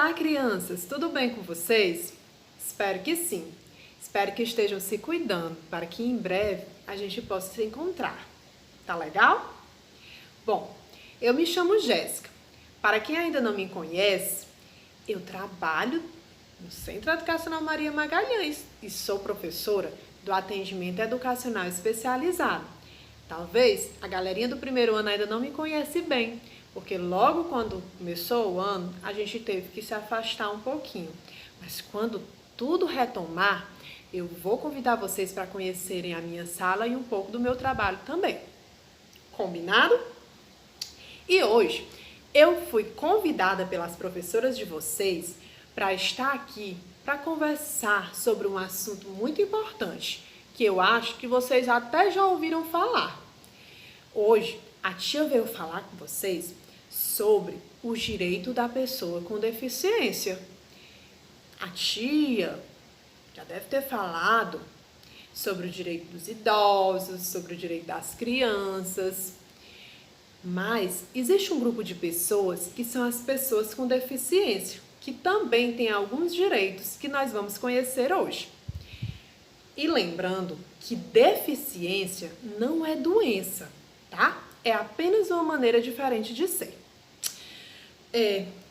Olá, crianças! Tudo bem com vocês? Espero que sim. Espero que estejam se cuidando para que em breve a gente possa se encontrar. Tá legal? Bom, eu me chamo Jéssica. Para quem ainda não me conhece, eu trabalho no Centro Educacional Maria Magalhães e sou professora do atendimento educacional especializado. Talvez a galerinha do primeiro ano ainda não me conhece bem, porque logo quando começou o ano, a gente teve que se afastar um pouquinho. Mas quando tudo retomar, eu vou convidar vocês para conhecerem a minha sala e um pouco do meu trabalho também. Combinado? E hoje eu fui convidada pelas professoras de vocês para estar aqui para conversar sobre um assunto muito importante, que eu acho que vocês até já ouviram falar. Hoje, a tia veio falar com vocês sobre o direito da pessoa com deficiência. A tia já deve ter falado sobre o direito dos idosos, sobre o direito das crianças. Mas existe um grupo de pessoas que são as pessoas com deficiência, que também têm alguns direitos que nós vamos conhecer hoje. E lembrando que deficiência não é doença, tá? É apenas uma maneira diferente de ser.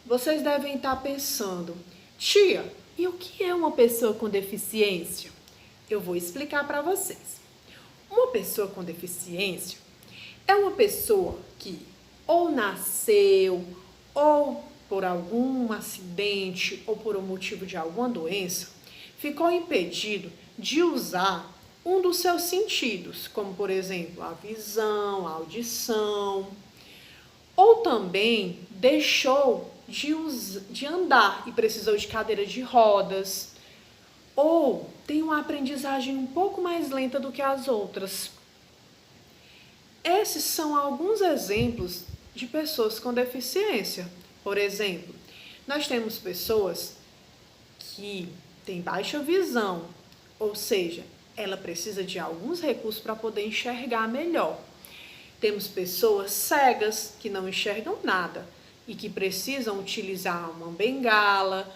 Vocês devem estar pensando, tia, e o que é uma pessoa com deficiência? Eu vou explicar para vocês. Uma pessoa com deficiência é uma pessoa que ou nasceu, ou por algum acidente, ou por um motivo de alguma doença, ficou impedido de usar um dos seus sentidos, como por exemplo a visão, a audição, ou também deixou de andar e precisou de cadeira de rodas, ou tem uma aprendizagem um pouco mais lenta do que as outras. Esses são alguns exemplos de pessoas com deficiência. Por exemplo, nós temos pessoas que têm baixa visão, ou seja, ela precisa de alguns recursos para poder enxergar melhor. Temos pessoas cegas que não enxergam nada e que precisam utilizar uma bengala,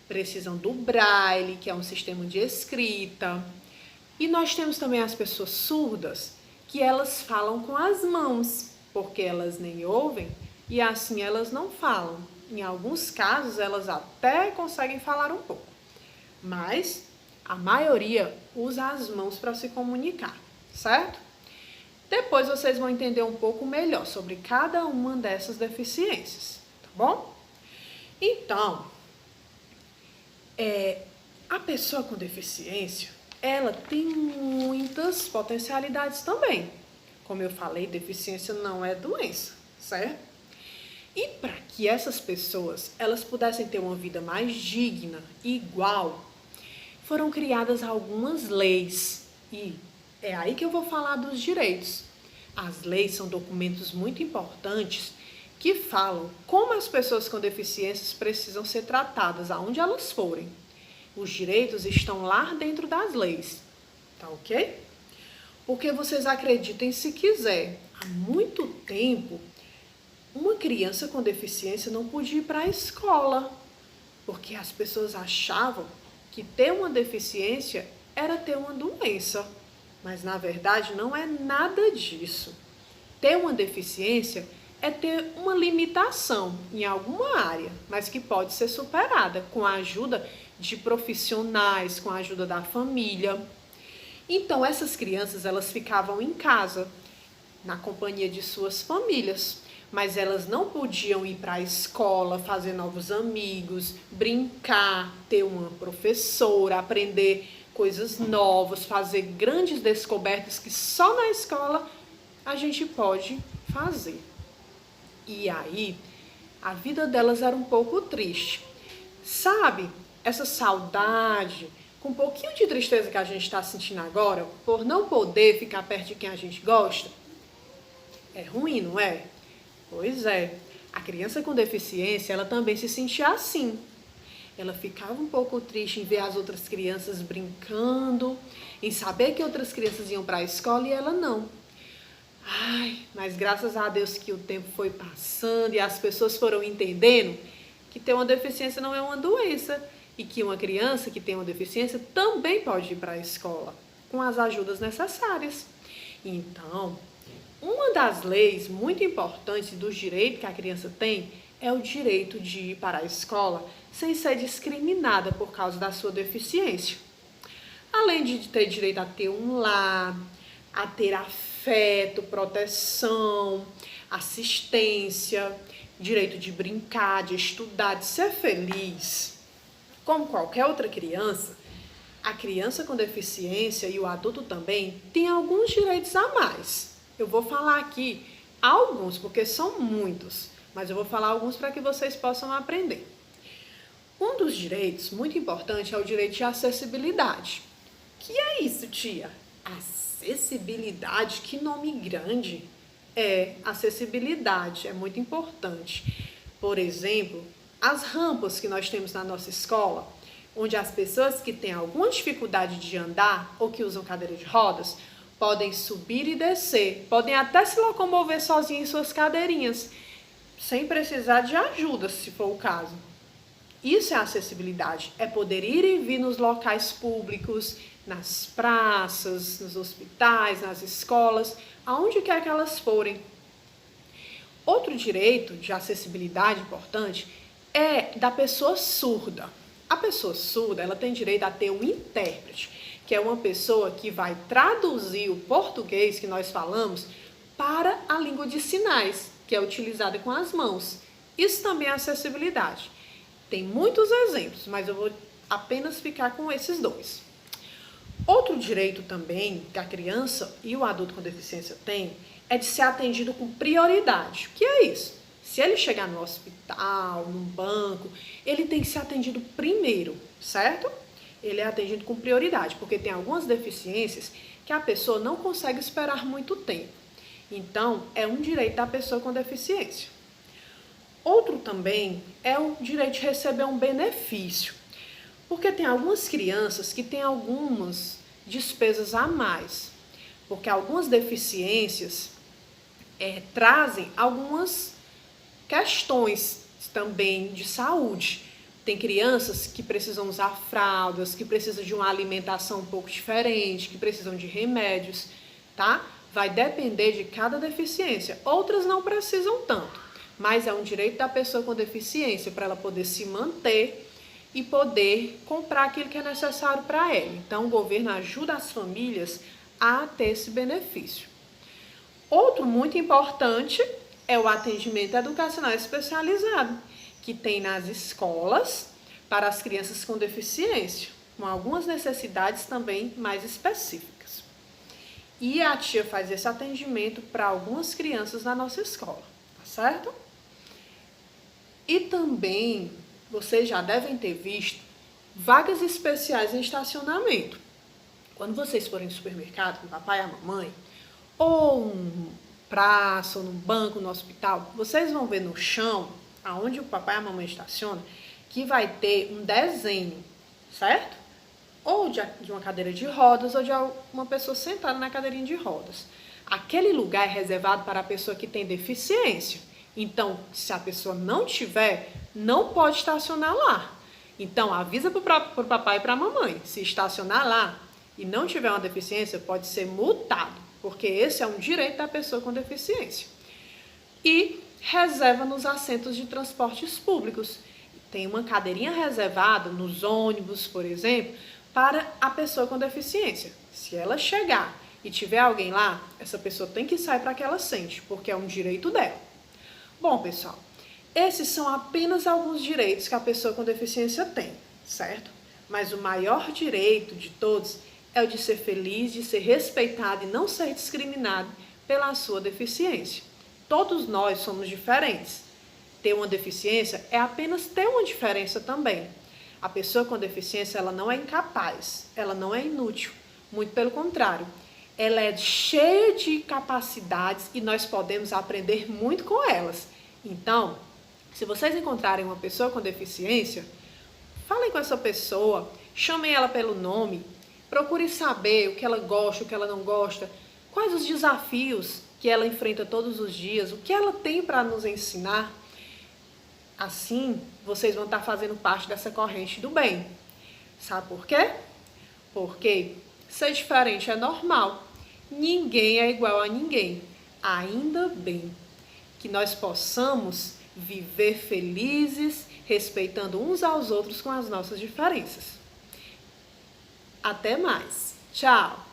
precisam do braille, que é um sistema de escrita. E nós temos também as pessoas surdas, que elas falam com as mãos, porque elas nem ouvem e assim elas não falam. Em alguns casos, elas até conseguem falar um pouco, mas a maioria usa as mãos para se comunicar, certo? Depois vocês vão entender um pouco melhor sobre cada uma dessas deficiências, tá bom? Então, a pessoa com deficiência, ela tem muitas potencialidades também. Como eu falei, deficiência não é doença, certo? E para que essas pessoas elas pudessem ter uma vida mais digna e igual, foram criadas algumas leis. E é aí que eu vou falar dos direitos. As leis são documentos muito importantes que falam como as pessoas com deficiências precisam ser tratadas aonde elas forem. Os direitos estão lá dentro das leis, tá ok? Porque vocês acreditem se quiser, há muito tempo, uma criança com deficiência não podia ir para a escola, porque as pessoas achavam que ter uma deficiência era ter uma doença. Mas, na verdade, não é nada disso. Ter uma deficiência é ter uma limitação em alguma área, mas que pode ser superada com a ajuda de profissionais, com a ajuda da família. Então, essas crianças, elas ficavam em casa, na companhia de suas famílias, mas elas não podiam ir para a escola, fazer novos amigos, brincar, ter uma professora, aprender coisas novas, fazer grandes descobertas que só na escola a gente pode fazer. E aí, a vida delas era um pouco triste. Sabe, essa saudade, com um pouquinho de tristeza que a gente está sentindo agora, por não poder ficar perto de quem a gente gosta, é ruim, não é? Pois é, a criança com deficiência, ela também se sentia assim. Ela ficava um pouco triste em ver as outras crianças brincando, em saber que outras crianças iam para a escola e ela não. Ai, mas graças a Deus que o tempo foi passando e as pessoas foram entendendo que ter uma deficiência não é uma doença e que uma criança que tem uma deficiência também pode ir para a escola com as ajudas necessárias. Então, uma das leis muito importantes dos direitos que a criança tem é o direito de ir para a escola sem ser discriminada por causa da sua deficiência. Além de ter direito a ter um lar, a ter afeto, proteção, assistência, direito de brincar, de estudar, de ser feliz, como qualquer outra criança, a criança com deficiência e o adulto também têm alguns direitos a mais. Eu vou falar aqui alguns, porque são muitos, mas eu vou falar alguns para que vocês possam aprender. Um dos direitos muito importante é o direito de acessibilidade. Que é isso, tia? Acessibilidade? Que nome grande! É, acessibilidade é muito importante. Por exemplo, as rampas que nós temos na nossa escola, onde as pessoas que têm alguma dificuldade de andar ou que usam cadeira de rodas, podem subir e descer, podem até se locomover sozinhos em suas cadeirinhas, sem precisar de ajuda, se for o caso. Isso é acessibilidade, é poder ir e vir nos locais públicos, nas praças, nos hospitais, nas escolas, aonde quer que elas forem. Outro direito de acessibilidade importante é da pessoa surda. A pessoa surda, ela tem direito a ter um intérprete, que é uma pessoa que vai traduzir o português que nós falamos para a língua de sinais, que é utilizada com as mãos. Isso também é acessibilidade. Tem muitos exemplos, mas eu vou apenas ficar com esses dois. Outro direito também que a criança e o adulto com deficiência têm é de ser atendido com prioridade. O que é isso? Se ele chegar no hospital, num banco, ele tem que ser atendido primeiro, certo? Ele é atendido com prioridade, porque tem algumas deficiências que a pessoa não consegue esperar muito tempo. Então, é um direito da pessoa com deficiência. Outro também é o direito de receber um benefício, porque tem algumas crianças que têm algumas despesas a mais, porque algumas deficiências trazem algumas questões também de saúde. Tem crianças que precisam usar fraldas, que precisam de uma alimentação um pouco diferente, que precisam de remédios, tá? Vai depender de cada deficiência. Outras não precisam tanto, mas é um direito da pessoa com deficiência para ela poder se manter e poder comprar aquilo que é necessário para ela. Então, o governo ajuda as famílias a ter esse benefício. Outro muito importante é o atendimento educacional especializado, que tem nas escolas para as crianças com deficiência, com algumas necessidades também mais específicas. E a tia faz esse atendimento para algumas crianças na nossa escola, tá certo? E também, vocês já devem ter visto vagas especiais em estacionamento. Quando vocês forem no supermercado com o papai e a mamãe, ou num praça, ou num banco, no hospital, vocês vão ver no chão, aonde o papai e a mamãe estacionam, que vai ter um desenho, certo? Ou de uma cadeira de rodas, ou de uma pessoa sentada na cadeirinha de rodas. Aquele lugar é reservado para a pessoa que tem deficiência. Então, se a pessoa não tiver, não pode estacionar lá. Então, avisa para o papai e para a mamãe. Se estacionar lá e não tiver uma deficiência, pode ser multado, porque esse é um direito da pessoa com deficiência. E reserva nos assentos de transportes públicos. Tem uma cadeirinha reservada nos ônibus, por exemplo, para a pessoa com deficiência. Se ela chegar e tiver alguém lá, essa pessoa tem que sair para que ela sente, porque é um direito dela. Bom, pessoal, esses são apenas alguns direitos que a pessoa com deficiência tem, certo? Mas o maior direito de todos é o de ser feliz, de ser respeitado e não ser discriminado pela sua deficiência. Todos nós somos diferentes. Ter uma deficiência é apenas ter uma diferença também. A pessoa com deficiência, ela não é incapaz, ela não é inútil, muito pelo contrário. Ela é cheia de capacidades e nós podemos aprender muito com elas. Então, se vocês encontrarem uma pessoa com deficiência, falem com essa pessoa, chamem ela pelo nome, procure saber o que ela gosta, o que ela não gosta, quais os desafios que ela enfrenta todos os dias, o que ela tem para nos ensinar. Assim, vocês vão estar fazendo parte dessa corrente do bem. Sabe por quê? Porque ser diferente é normal. Ninguém é igual a ninguém. Ainda bem que nós possamos viver felizes, respeitando uns aos outros com as nossas diferenças. Até mais. Tchau!